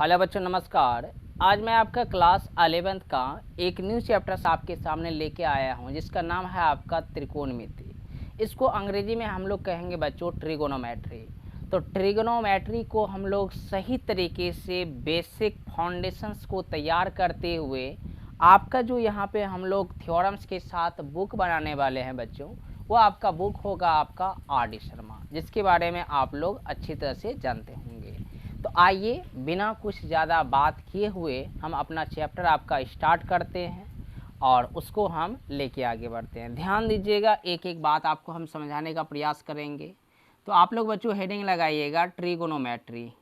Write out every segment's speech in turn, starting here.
Hello बच्चों, नमस्कार। आज मैं आपका क्लास 11th का एक न्यू चैप्टर्स आपके सामने लेके आया हूं, जिसका नाम है आपका त्रिकोणमिति। इसको अंग्रेजी में हम लोग कहेंगे बच्चों ट्रिगोनोमेट्री। तो ट्रिगोनोमेट्री को हम लोग सही तरीके से बेसिक फाउंडेशंस को तैयार करते हुए आपका जो यहाँ पे हम लोग थ्योरम्स के साथ बुक बनाने वाले हैं बच्चों, वो आपका बुक होगा आपका आर.डी. शर्मा, जिसके बारे में आप लोग अच्छी तरह से जानते होंगे। तो आइए बिना कुछ ज़्यादा बात किए हुए हम अपना चैप्टर आपका स्टार्ट करते हैं और उसको हम लेके आगे बढ़ते हैं। ध्यान दीजिएगा, एक एक बात आपको हम समझाने का प्रयास करेंगे। तो आप लोग बच्चों हेडिंग लगाइएगा ट्रिगोनोमेट्री।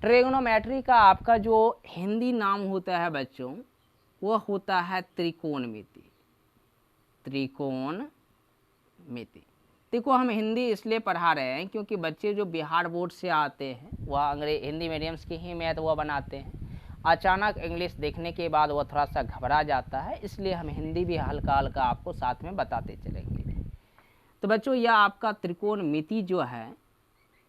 ट्रिगोनोमेट्री का आपका जो हिंदी नाम होता है बच्चों, वह होता है त्रिकोणमिति। त्रिकोणमिति देखो, हम हिंदी इसलिए पढ़ा रहे हैं क्योंकि बच्चे जो बिहार बोर्ड से आते हैं वह हिंदी मीडियम्स की ही मैथ वह बनाते हैं। अचानक इंग्लिश देखने के बाद वह थोड़ा सा घबरा जाता है, इसलिए हम हिंदी भी हल्का हल्का आपको साथ में बताते चलेंगे। तो बच्चों, यह आपका त्रिकोणमिति जो है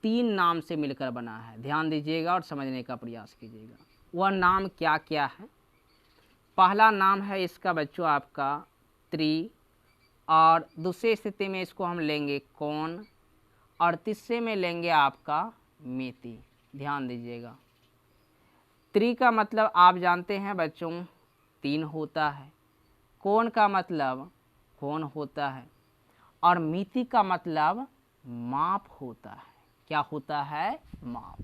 3 नाम से मिलकर बना है। ध्यान दीजिएगा और समझने का प्रयास कीजिएगा। वह नाम क्या क्या है? पहला नाम है इसका बच्चों आपका त्रि, और दूसरी स्थिति में इसको हम लेंगे कोण, और तीसरे में लेंगे आपका मिति। ध्यान दीजिएगा, त्रि का मतलब आप जानते हैं बच्चों 3 होता है, कोण का मतलब कोण होता है, और मिति का मतलब माप होता है। क्या होता है? माप।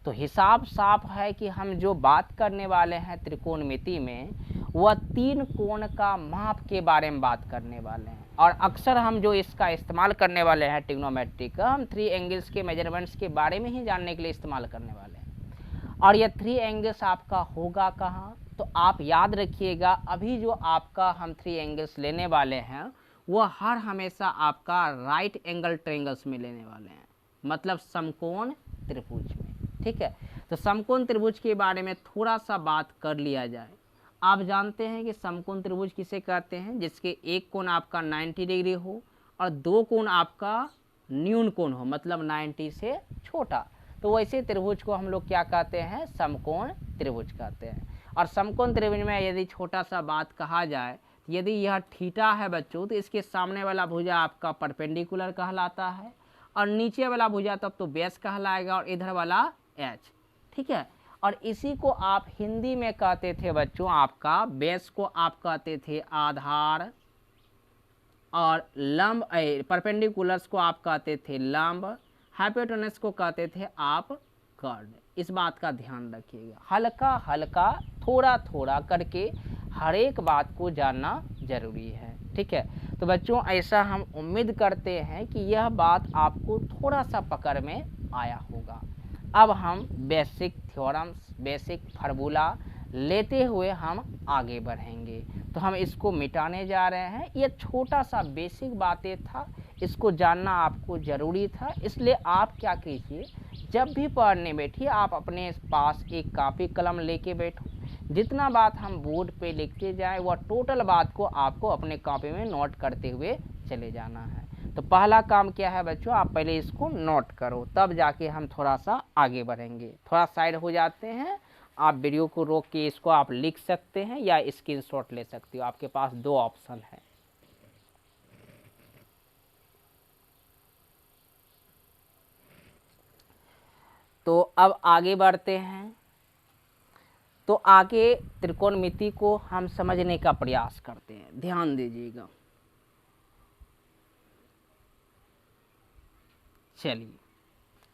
तो हिसाब साफ है कि हम जो बात करने वाले हैं त्रिकोणमिति में, वह 3 कोण का माप के बारे में बात करने वाले हैं। और अक्सर हम जो इसका इस्तेमाल करने वाले हैं ट्रिग्नोमेट्री का, हम 3 एंगल्स के मेजरमेंट्स के बारे में ही जानने के लिए इस्तेमाल करने वाले हैं। और यह 3 एंगल्स आपका होगा कहाँ? तो आप याद रखिएगा, अभी जो आपका हम 3 एंगल्स लेने वाले हैं वह हर हमेशा आपका राइट एंगल ट्रायंगल्स में लेने वाले हैं, मतलब समकोण त्रिभुज में। ठीक है, तो समकोण त्रिभुज के बारे में थोड़ा सा बात कर लिया जाए। आप जानते हैं कि समकोण त्रिभुज किसे कहते हैं? जिसके एक कोण आपका 90 डिग्री हो और 2 कोण आपका न्यून कोण हो, मतलब 90 से छोटा। तो वैसे त्रिभुज को हम लोग क्या कहते हैं? समकोण त्रिभुज कहते हैं। और समकोण त्रिभुज में यदि छोटा सा बात कहा जाए, यदि यह थीटा है बच्चों, तो इसके सामने वाला भुजा आपका परपेंडिकुलर कहलाता है, और नीचे वाला भुजा तब तो बेस कहलाएगा, और इधर वाला एच। ठीक है, और इसी को आप हिंदी में कहते थे बच्चों, आपका बेस को आप कहते थे आधार, और लंब परपेंडिकुलर्स को आप कहते थे लंब, हाइपोटेनस को कहते थे आप कर्ण। इस बात का ध्यान रखिएगा, हल्का हल्का थोड़ा थोड़ा करके हर एक बात को जानना जरूरी है। ठीक है, तो बच्चों ऐसा हम उम्मीद करते हैं कि यह बात आपको थोड़ा सा पकड़ में आया होगा। अब हम बेसिक थ्योरम्स, बेसिक फार्मूला लेते हुए हम आगे बढ़ेंगे। तो हम इसको मिटाने जा रहे हैं। ये छोटा सा बेसिक बातें था, इसको जानना आपको ज़रूरी था। इसलिए आप क्या कीजिए, जब भी पढ़ने बैठिए आप अपने पास एक कापी कलम लेके बैठो। जितना बात हम बोर्ड पे लिखते जाएं, वह टोटल बात को आपको अपने कॉपी में नोट करते हुए चले जाना है। तो पहला काम क्या है बच्चों, आप पहले इसको नोट करो, तब जाके हम थोड़ा सा आगे बढ़ेंगे। थोड़ा साइड हो जाते हैं, आप वीडियो को रोक के इसको आप लिख सकते हैं या स्क्रीनशॉट ले सकते हो। आपके पास 2 ऑप्शन है। तो अब आगे बढ़ते हैं। तो आगे त्रिकोणमिति को हम समझने का प्रयास करते हैं। ध्यान दीजिएगा। चलिए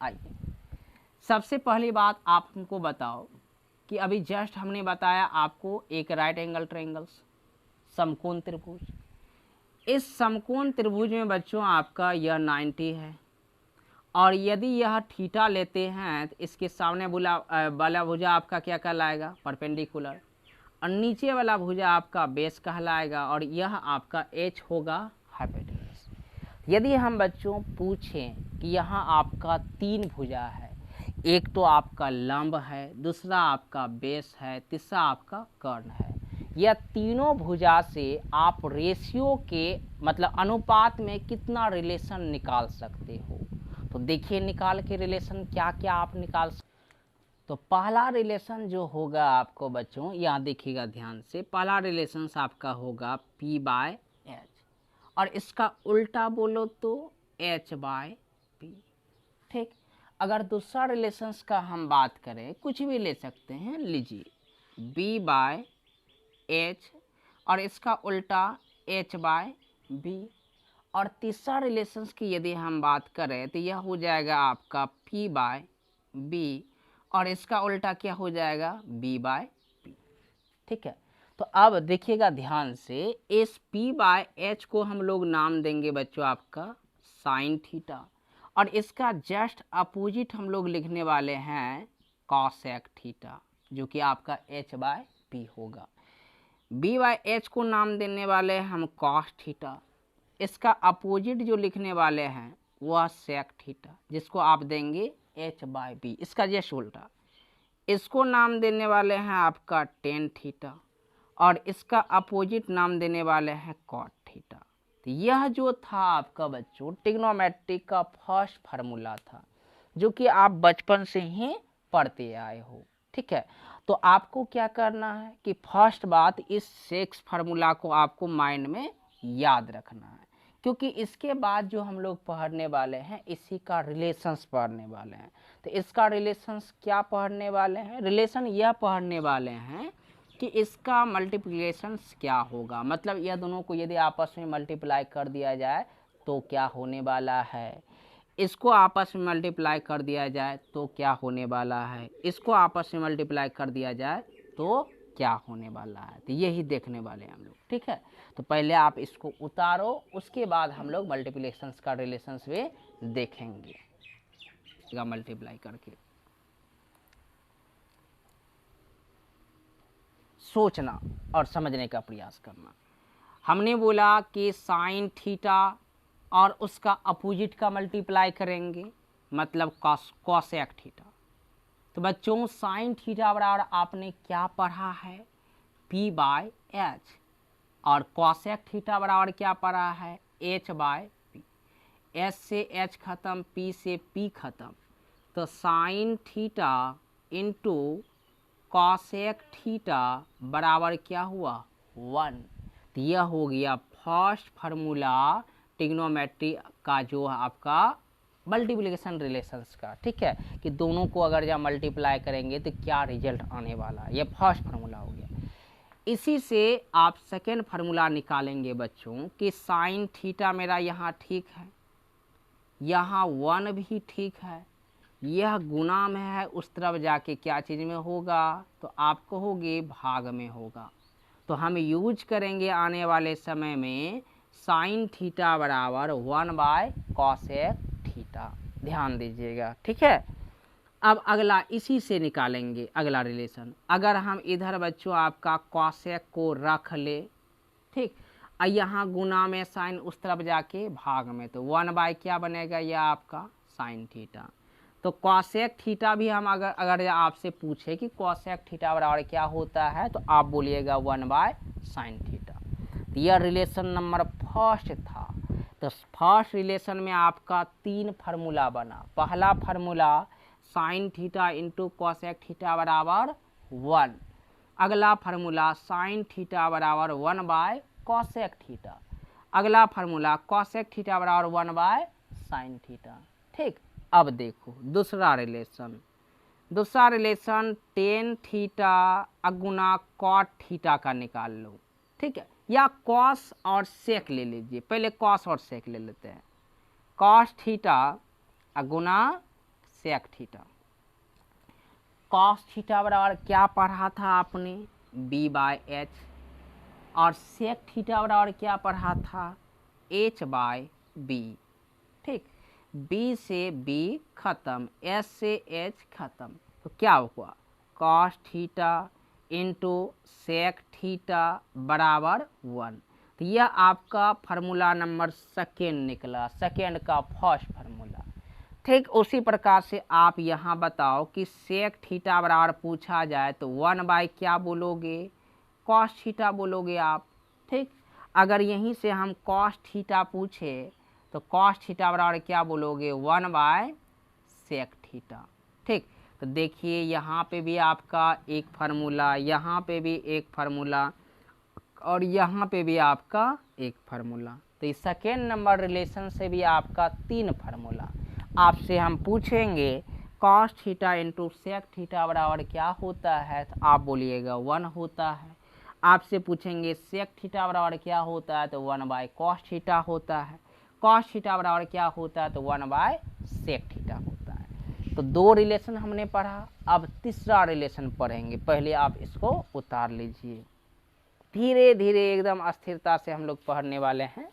आइए, सबसे पहली बात आप हमको बताओ कि अभी जस्ट हमने बताया आपको एक राइट एंगल ट्रायंगल्स, समकोण त्रिभुज। इस समकोण त्रिभुज में बच्चों आपका यह 90 है, और यदि यह थीटा लेते हैं तो इसके सामने वाला भुजा आपका क्या कहलाएगा? परपेंडिकुलर, और नीचे वाला भुजा आपका बेस कहलाएगा, और यह आपका एच होगा हाइपोटेनस। यदि हम बच्चों पूछें कि यहाँ आपका 3 भुजा है, एक तो आपका लंब है, दूसरा आपका बेस है, तीसरा आपका कर्ण है, यह तीनों भुजा से आप रेशियो के मतलब अनुपात में कितना रिलेशन निकाल सकते हो? तो देखिए निकाल के रिलेशन क्या क्या आप निकाल सकते। तो पहला रिलेशन जो होगा आपको बच्चों, यहाँ देखिएगा ध्यान से, पहला रिलेशन आपका होगा P बाय एच, और इसका उल्टा बोलो तो H बाय पी। ठीक, अगर दूसरा रिलेशंस का हम बात करें, कुछ भी ले सकते हैं, लीजिए B बाय एच और इसका उल्टा H बाय बी। और तीसरा रिलेशंस की यदि हम बात करें तो यह हो जाएगा आपका P बाय बी और इसका उल्टा क्या हो जाएगा, B बाय पी। ठीक है, तो अब देखिएगा ध्यान से, इस P बाय एच को हम लोग नाम देंगे बच्चों आपका साइन थीटा, और इसका जस्ट अपोजिट हम लोग लिखने वाले हैं कॉसेक थीटा, जो कि आपका H बाय पी होगा। B बाय एच को नाम देने वाले हम कॉस थीटा, इसका अपोजिट जो लिखने वाले हैं वह सेक थीटा, जिसको आप देंगे H बाय बी, इसका जस्ट उल्टा। इसको नाम देने वाले हैं आपका टेन थीटा, और इसका अपोजिट नाम देने वाले हैं कॉट थीटा। तो यह जो था आपका बच्चों ट्रिग्नोमेट्रिक का फर्स्ट फार्मूला था, जो कि आप बचपन से ही पढ़ते आए हो। ठीक है, तो आपको क्या करना है कि फर्स्ट बात, इस सेक्स फार्मूला को आपको माइंड में याद रखना है, क्योंकि इसके बाद जो हम लोग पढ़ने वाले हैं इसी का रिलेशंस पढ़ने वाले हैं। तो इसका रिलेशंस क्या पढ़ने वाले हैं, रिलेशन यह पढ़ने वाले हैं कि इसका मल्टीप्लिकेशन क्या होगा, मतलब यह दोनों को यदि आपस में मल्टीप्लाई कर दिया जाए तो क्या होने वाला है, इसको आपस में मल्टीप्लाई कर दिया जाए तो क्या होने वाला है, इसको आपस में मल्टीप्लाई कर दिया जाए तो क्या होने वाला है। तो यही देखने वाले हैं हम लोग। ठीक है, तो पहले आप इसको उतारो, उसके बाद हम लोग मल्टीप्लिकेशंस का रिलेशंस भी देखेंगे मल्टीप्लाई करके। सोचना और समझने का प्रयास करना। हमने बोला कि साइन थीटा और उसका अपोजिट का मल्टीप्लाई करेंगे, मतलब कॉसेक थीटा। तो बच्चों साइन थीटा बराबर आपने क्या पढ़ा है, P बाय एच, और कॉसेक थीटा बराबर क्या पढ़ा है, H बाय पी। एच से H खत्म, P से P खत्म, तो sign theta into cosec theta बराबर क्या हुआ, 1। तो यह हो गया फर्स्ट फार्मूला ट्रिग्नोमेट्री का, जो आपका मल्टीप्लिकेशन रिलेशंस का। ठीक है, कि दोनों को अगर जब मल्टीप्लाई करेंगे तो क्या रिजल्ट आने वाला है, ये फर्स्ट फार्मूला हो गया। इसी से आप सेकेंड फार्मूला निकालेंगे बच्चों कि साइन थीटा मेरा यहाँ ठीक है, यहाँ 1 भी ठीक है, यह गुना में है, उस तरफ जाके क्या चीज़ में होगा, तो आप कहोगे भाग में होगा। तो हम यूज करेंगे आने वाले समय में साइन थीटा बराबर 1 बाय कॉसेक थीटा, ध्यान दीजिएगा। ठीक है, अब अगला इसी से निकालेंगे अगला रिलेशन। अगर हम इधर बच्चों आपका कॉसेक को रख ले, ठीक, और यहाँ गुना में साइन उस तरफ जाके भाग में, तो 1 बाय क्या बनेगा, यह आपका साइन थीटा। तो कॉसेक थीटा भी हम अगर आपसे पूछे कि कॉसेक थीटा बराबर क्या होता है, तो आप बोलिएगा 1 बाय साइन थीटा। तो यह रिलेशन नंबर फर्स्ट था। तो फर्स्ट रिलेशन में आपका 3 फार्मूला बना। पहला formula sine theta into cosec theta बराबर 1। अगला फार्मूला साइन थीटा बराबर 1 बाय कॉसेक थीटा। अगला फार्मूला कॉसेक थीटा बराबर 1 बाय साइन थीटा। ठीक, अब देखो दूसरा रिलेशन टेन थीटा अगुना कॉट थीटा का निकाल लो। ठीक है, या कॉस और सेक ले लीजिए, पहले कॉस और सेक ले लेते हैं। कॉस थीटा अगुना सेक थीटा। कॉस थीटा बराबर क्या पढ़ा था आपने, B बाय एच, और सेक थीटा बराबर क्या पढ़ा था, H बाय बी। ठीक, B से B खत्म, S से H खत्म, तो क्या हुआ, cos theta into sec theta बराबर 1। तो यह आपका फार्मूला नंबर सेकेंड निकला, सेकेंड का फर्स्ट फार्मूला। ठीक, उसी प्रकार से आप यहाँ बताओ कि सेक थीटा बराबर पूछा जाए तो 1 बाय क्या बोलोगे, कॉस थीटा बोलोगे आप। ठीक, अगर यहीं से हम कॉस थीटा पूछे तो कॉस थीटा बराबर क्या बोलोगे 1/sec थीटा। ठीक, तो देखिए यहाँ पे भी आपका एक फार्मूला, यहाँ पे भी एक फार्मूला और यहाँ पे भी आपका एक फार्मूला। तो इस सेकेंड नंबर रिलेशन से भी आपका 3 फार्मूला। आपसे हम पूछेंगे cos theta into sec theta बराबर क्या होता है, तो आप बोलिएगा 1 होता है। आपसे पूछेंगे सेक थीटा बराबर क्या होता है, तो 1/cos थीटा होता है। कॉस थीटा बराबर क्या होता है, तो 1/sec थीटा होता है। तो 2 रिलेशन हमने पढ़ा, अब तीसरा रिलेशन पढ़ेंगे। पहले आप इसको उतार लीजिए, धीरे धीरे एकदम स्थिरता से हम लोग पढ़ने वाले हैं,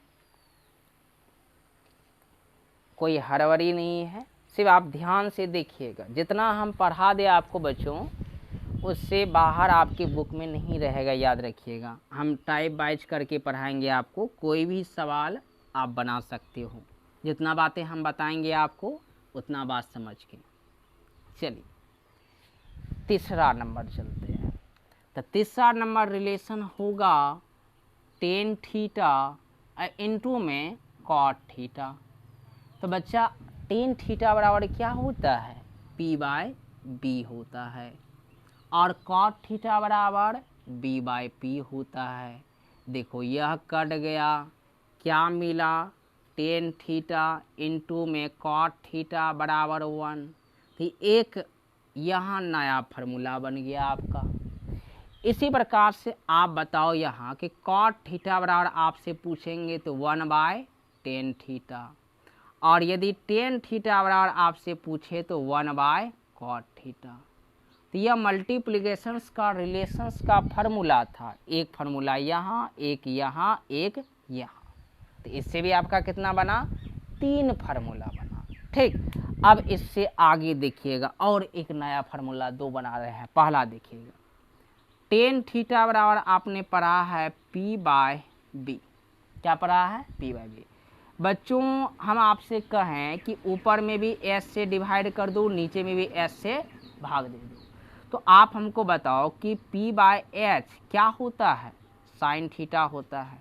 कोई हड़बड़ी नहीं है, सिर्फ आप ध्यान से देखिएगा। जितना हम पढ़ा दे आपको बच्चों, उससे बाहर आपकी बुक में नहीं रहेगा, याद रखिएगा। हम टाइप वाइज करके पढ़ाएंगे आपको, कोई भी सवाल आप बना सकते हो। जितना बातें हम बताएंगे आपको उतना बात समझ के। चलिए तीसरा नंबर चलते हैं। तो तीसरा नंबर रिलेशन होगा टेन थीटा इंटू में कॉट थीटा। तो बच्चा टेन थीटा बराबर क्या होता है, p/b होता है, और कॉट थीटा बराबर b/p होता है। देखो यह कट गया, क्या मिला, टेन थीटा इंटू में कॉट थीटा बराबर 1। तो एक यहाँ नया फार्मूला बन गया आपका। इसी प्रकार से आप बताओ यहाँ कि कॉट थीटा बराबर आपसे पूछेंगे तो 1/10 थीटा, और यदि टेन थीटा बराबर आपसे पूछे तो 1/cot थीटा। तो यह मल्टीप्लिकेशंस का रिलेशंस का फार्मूला था। एक फार्मूला यहाँ, एक यहाँ, एक यहाँ। तो इससे भी आपका कितना बना, 3 फार्मूला बना। ठीक, अब इससे आगे देखिएगा, और एक नया फार्मूला 2 बना रहे हैं। पहला देखिएगा, टेन थीटा बराबर आपने पढ़ा है p/b। क्या पढ़ा है, p/b। बच्चों हम आपसे कहें कि ऊपर में भी s से डिवाइड कर दो, नीचे में भी s से भाग दे दो, तो आप हमको बताओ कि p/h क्या होता है, साइन थीटा होता है,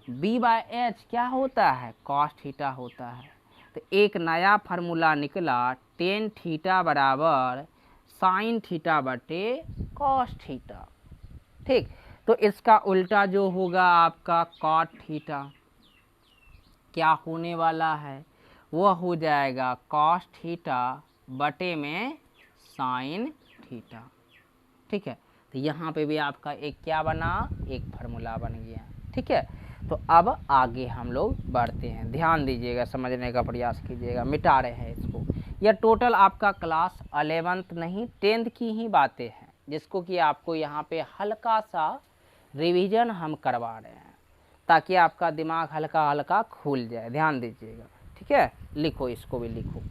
b/h क्या होता है, कॉस थीटा होता है। तो एक नया फार्मूला निकला, टेन थीटा बराबर साइन थीटा बटे कॉस थीटा। ठीक, तो इसका उल्टा जो होगा आपका कॉट थीटा, क्या होने वाला है, वह हो जाएगा कॉस थीटा बटे में साइन थीटा। ठीक है, तो यहाँ पे भी आपका एक क्या बना, एक फार्मूला बन गया। ठीक है, तो अब आगे हम लोग बढ़ते हैं। ध्यान दीजिएगा, समझने का प्रयास कीजिएगा। मिटा रहे हैं इसको। यह टोटल आपका क्लास 11th नहीं 10th की ही बातें हैं, जिसको कि आपको यहाँ पे हल्का सा रिवीजन हम करवा रहे हैं, ताकि आपका दिमाग हल्का हल्का खुल जाए। ध्यान दीजिएगा। ठीक है, लिखो, इसको भी लिखो।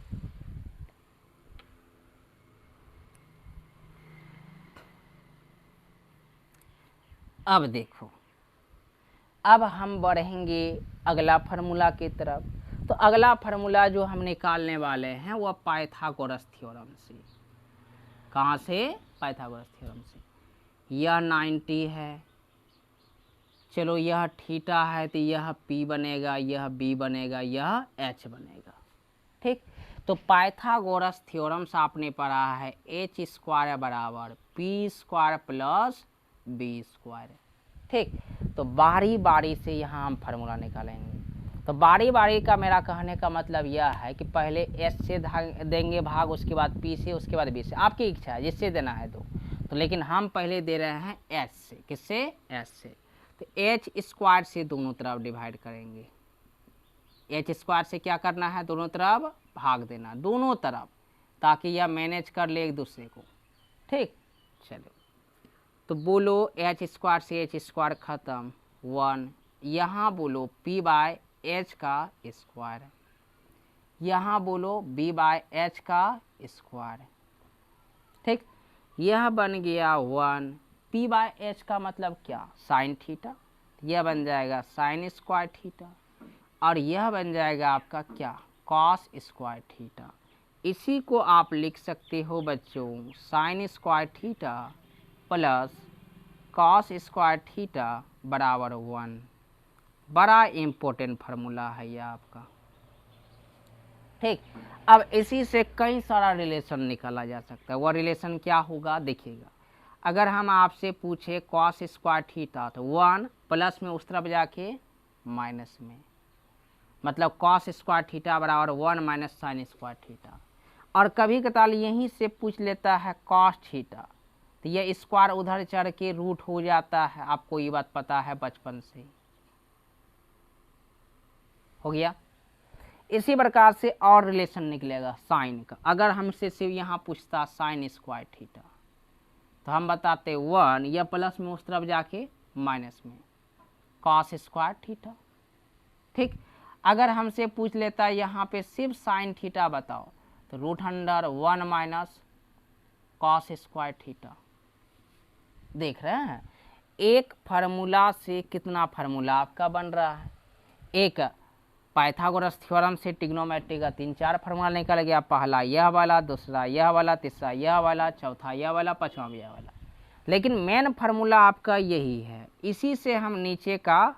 अब देखो, अब हम बढ़ेंगे अगला फार्मूला की तरफ। तो अगला फार्मूला जो हम निकालने वाले हैं वह पाइथागोरस थ्योरम से। कहाँ से, पाइथागोरस थ्योरम से। यह 90 है, चलो यह थीटा है, तो यह p बनेगा, यह b बनेगा, यह h बनेगा। ठीक, तो पाइथागोरस थ्योरम से आपने पढ़ा है h² बराबर p² प्लस b²। ठीक, तो बारी बारी से यहाँ हम फार्मूला निकालेंगे। तो बारी बारी का मेरा कहने का मतलब यह है कि पहले s से देंगे भाग, उसके बाद p से, उसके बाद b से। आपकी इच्छा है जिससे देना है तो लेकिन हम पहले दे रहे हैं h से। किससे, s से। तो h² से दोनों तरफ डिवाइड करेंगे। h² से क्या करना है, दोनों तरफ भाग देना, दोनों तरफ, ताकि यह मैनेज कर ले एक दूसरे को। ठीक, चलो तो बोलो h² से h² खत्म, 1। यहाँ बोलो p/h का स्क्वायर, यहाँ बोलो b/h का स्क्वायर। ठीक, यह बन गया 1। p/h का मतलब क्या, साइन थीटा, यह बन जाएगा साइन स्क्वायर थीटा, और यह बन जाएगा आपका क्या, कॉस स्क्वायर थीटा। इसी को आप लिख सकते हो बच्चों sine square theta plus cos square theta बराबर 1। बड़ा इम्पोर्टेंट फार्मूला है यह आपका। ठीक। अब इसी से कई सारा रिलेशन निकाला जा सकता है। वह रिलेशन क्या होगा देखिएगा, अगर हम आपसे पूछे कॉस स्क्वायर थीटा तो 1 प्लस में उस तरफ जाके माइनस में, मतलब कॉस स्क्वायर थीटा बराबर 1 माइनस साइन स्क्वायर थीटा। और कभी कताल यहीं से पूछ लेता है कॉस थीटा, तो यह स्क्वायर उधर चढ़ के रूट हो जाता है। आपको ये बात पता है बचपन से ही, हो गया। इसी प्रकार से और रिलेशन निकलेगा साइन का। अगर हमसे सिर्फ यहाँ पूछता साइन स्क्वायर थीटा तो हम बताते 1 या प्लस में उस तरफ जाके माइनस में कॉस स्क्वायर थीटा। ठीक। अगर हमसे पूछ लेता यहाँ पे सिर्फ साइन थीटा बताओ तो √1 माइनस कॉस स्क्वायर थीटा। देख रहे हैं एक फार्मूला से कितना फार्मूला आपका बन रहा है। एक पाइथागोरस थ्योरम से ट्रिग्नोमेट्री का 3-4 फार्मूला निकल गया, पहला यह वाला, दूसरा यह वाला, तीसरा यह वाला, चौथा यह वाला, पांचवा यह वाला। लेकिन मेन फार्मूला आपका यही है। इसी से हम नीचे का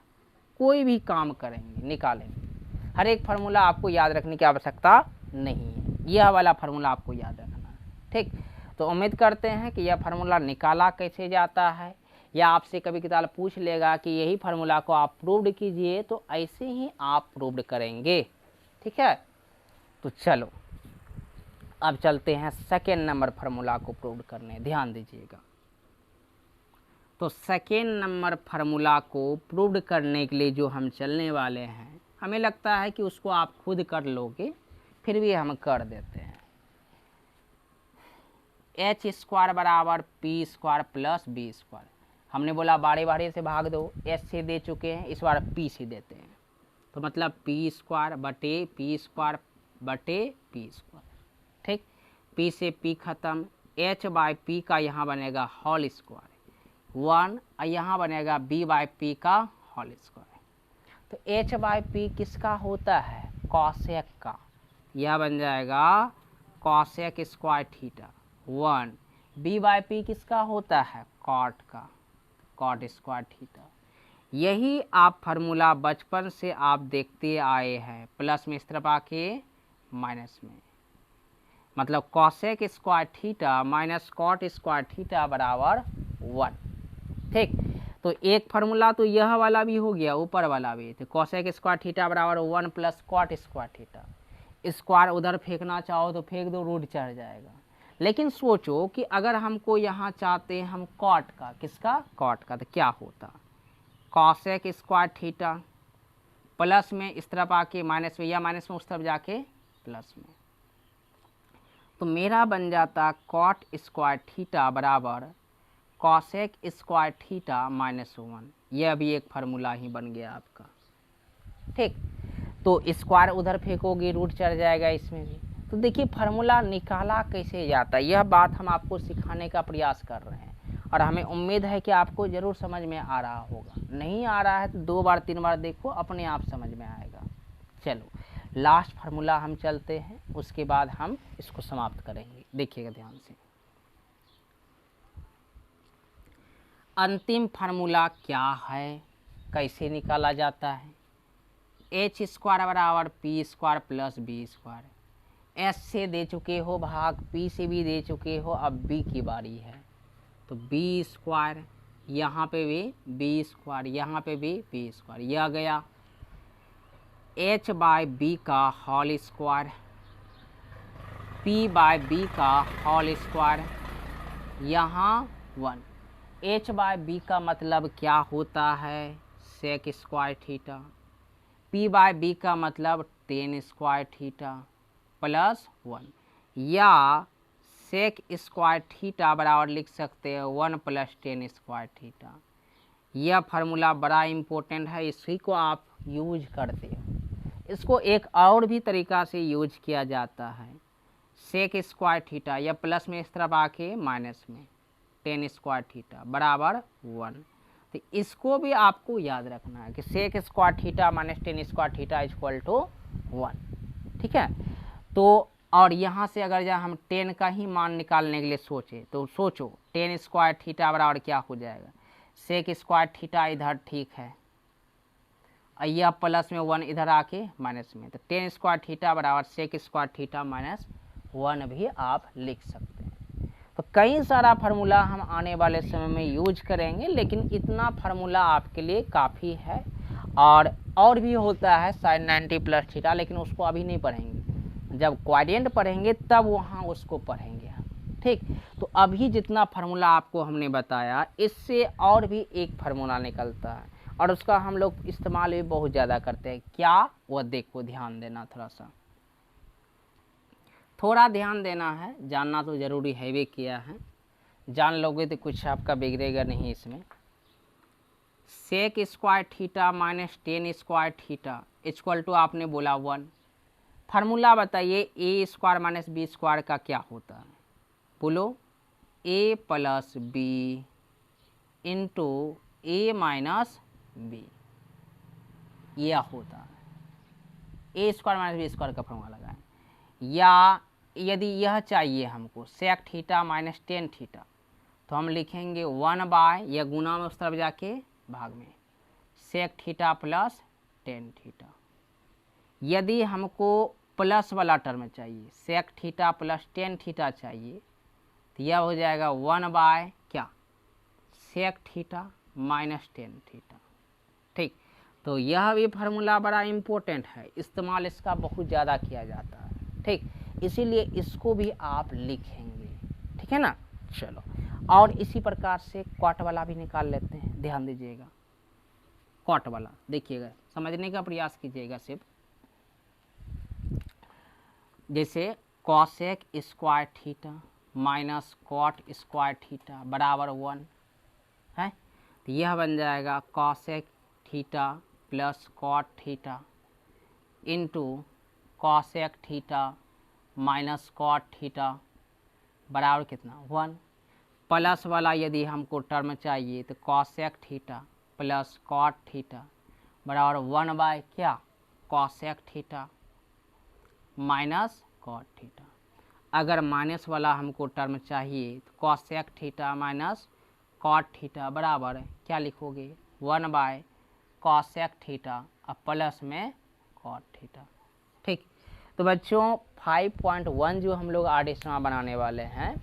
कोई भी काम करेंगे निकालेंगे। हर एक फार्मूला आपको याद रखने की आवश्यकता नहीं है, यह वाला फार्मूला आपको याद रखना है। ठीक। तो उम्मीद करते हैं कि यह फार्मूला निकाला कैसे जाता है, या आपसे कभी कदार पूछ लेगा कि यही फार्मूला को आप प्रूव्ड कीजिए, तो ऐसे ही आप प्रूव्ड करेंगे। ठीक है। तो चलो अब चलते हैं सेकेंड नंबर फार्मूला को प्रूव्ड करने, ध्यान दीजिएगा। तो सेकेंड नंबर फार्मूला को प्रूव्ड करने के लिए जो हम चलने वाले हैं, हमें लगता है कि उसको आप खुद कर लोगे, फिर भी हम कर देते हैं। एच स्क्वायर बराबर P square plus B square. हमने बोला बारे बारे से भाग दो, एच से दे चुके हैं, इस बार पी से देते हैं, तो मतलब पी स्क्वायर बटे पी स्क्वायर बटे पी स्क्वायर। ठीक। पी से पी खत्म, एच बाई पी का यहाँ बनेगा होल स्क्वायर 1, और यहाँ बनेगा बी बाई पी का होल स्क्वायर। तो एच बाई पी किसका होता है, कॉसेक का, यह बन जाएगा cosec square theta 1। B by P किसका होता है, कॉट का, कॉट स्क्वायर थीटा। यही आप फार्मूला बचपन से आप देखते आए हैं, प्लस में इस तरफ आके माइनस में, मतलब cosec square theta minus cot square theta बराबर 1। ठीक। तो एक फार्मूला तो यह वाला भी हो गया, ऊपर वाला भी, तो कॉसेक स्क्वायर थीटा बराबर 1 plus cot square theta. Square उधर फेंकना चाहो तो फेंक दो, रूट चढ़ जाएगा। लेकिन सोचो कि अगर हमको यहाँ चाहते हैं हम कॉट का, किसका, कॉट का, तो क्या होता, कॉसेक स्क्वायर थीटा प्लस में इस तरफ आके माइनस में, या माइनस में उस तरफ जाके प्लस में, तो मेरा बन जाता कॉट स्क्वायर थीटा बराबर कॉसेक स्क्वायर थीटा -1। यह भी एक फार्मूला ही बन गया आपका। ठीक। तो स्क्वायर उधर फेंकोगे रूट चढ़ जाएगा इसमें भी। तो देखिए फार्मूला निकाला कैसे जाता है, यह बात हम आपको सिखाने का प्रयास कर रहे हैं, और हमें उम्मीद है कि आपको ज़रूर समझ में आ रहा होगा। नहीं आ रहा है तो 2 बार 3 बार देखो, अपने आप समझ में आएगा। चलो लास्ट फार्मूला हम चलते हैं, उसके बाद हम इसको समाप्त करेंगे। देखिएगा ध्यान से, अंतिम फार्मूला क्या है, कैसे निकाला जाता है। एच स्क्वायर बराबर P square plus B square. S से दे चुके हो भाग, पी से भी दे चुके हो, अब बी की बारी है, तो बी स्क्वायर, यहाँ पे भी बी स्क्वायर, यहाँ पे भी बी स्क्वायर, यह गया एच बाय बी का whole square, P by B का होल स्क्वायर, यहाँ 1। एच बाय बी का मतलब क्या होता है, sec square theta. P by B का मतलब टेन स्क्वायर थीटा प्लस 1, या सेक स्क्वायर थीटा बराबर लिख सकते हैं 1 प्लस टेन स्क्वायर थीटा। यह फार्मूला बड़ा इम्पोर्टेंट है, इसी को आप यूज करते हो। इसको एक और भी तरीका से यूज किया जाता है, सेक स्क्वायर थीटा, या प्लस में इस तरफ आके माइनस में टेन स्क्वायर थीटा बराबर 1। तो इसको भी आपको याद रखना है कि sec square theta minus tan square theta equal to 1। ठीक है। तो और यहाँ से अगर जब हम 10 का ही मान निकालने के लिए सोचे तो सोचो 10 स्क्वायर थीटा बराबर क्या हो जाएगा, सेक स्क्वायर थीटा इधर, ठीक है, यह प्लस में 1 इधर आके माइनस में, तो टेन स्क्वायर थीटा बराबर सेक स्क्वायर थीटा माइनस 1 भी आप लिख सकते हैं। तो कई सारा फार्मूला हम आने वाले समय में यूज करेंगे, लेकिन इतना फार्मूला आपके लिए काफ़ी है। और भी होता है साइन 90 प्लस थीटा, लेकिन उसको अभी नहीं पढ़ेंगे, जब क्वाड्रेंट पढ़ेंगे तब वहाँ उसको पढ़ेंगे हम, ठीक। तो अभी जितना फार्मूला आपको हमने बताया, इससे और भी एक फार्मूला निकलता है और उसका हम लोग इस्तेमाल भी बहुत ज़्यादा करते हैं। क्या, वो देखो, ध्यान देना, थोड़ा ध्यान देना है, जानना तो ज़रूरी है भी किया है, जान लोगे तो कुछ आपका बिगड़ेगा नहीं इसमें। Sec square theta minus tan square theta equal to आपने बोला 1। फार्मूला बताइए A square minus B square का क्या होता है, बोलो। A plus B into A minus B, यह होता है। A square minus B square का फार्मूला लगाएं। या यदि यह चाहिए हमको sec theta minus tan theta, तो हम लिखेंगे 1 बाय, यह गुना में उस तरफ जाके भाग में, sec theta plus tan theta. यदि हमको प्लस वाला टर्म चाहिए, sec theta plus tan theta चाहिए, तो यह हो जाएगा 1 बाय क्या, sec theta minus tan theta, ठीक। तो यह भी फार्मूला बड़ा इम्पोर्टेंट है, इस्तेमाल इसका बहुत ज़्यादा किया जाता है, ठीक। इसीलिए इसको भी आप लिखेंगे, ठीक है ना। चलो, और इसी प्रकार से क्वाट वाला भी निकाल लेते हैं, ध्यान दीजिएगा। क्वाट वाला देखिएगा, समझने का प्रयास कीजिएगा सिर्फ। जैसे cosec square theta minus cot square theta बराबर 1 है, तो यह बन जाएगा cosec theta plus cot theta into cosec theta minus cot theta बराबर कितना, 1। प्लस वाला यदि हमको टर्म चाहिए, तो cosec theta plus cot theta बराबर 1 बाय क्या, cosec theta minus cot theta. अगर माइनस वाला हमको टर्म चाहिए, तो cosec theta minus cot theta बराबर क्या लिखोगे, 1 बाय कॉसेक थीटा और प्लस में कॉट थीटा, ठीक। तो बच्चों 5.1 जो हम लोग आर्डिशनल बनाने वाले हैं,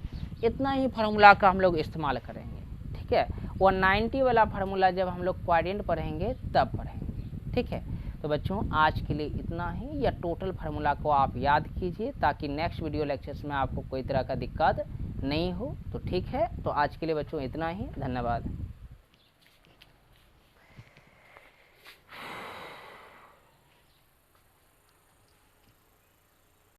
इतना ही फार्मूला का हम लोग इस्तेमाल करेंगे, ठीक है। वो 90 वाला फार्मूला जब हम लोग क्वाड्रेंट पढ़ेंगे तब पढ़ेंगे, ठीक है। तो बच्चों आज के लिए इतना ही, या टोटल फार्मूला को आप याद कीजिए ताकि नेक्स्ट वीडियो लेक्चर्स में आपको कोई तरह का दिक्कत नहीं हो, तो ठीक है। तो आज के लिए बच्चों इतना ही, धन्यवाद।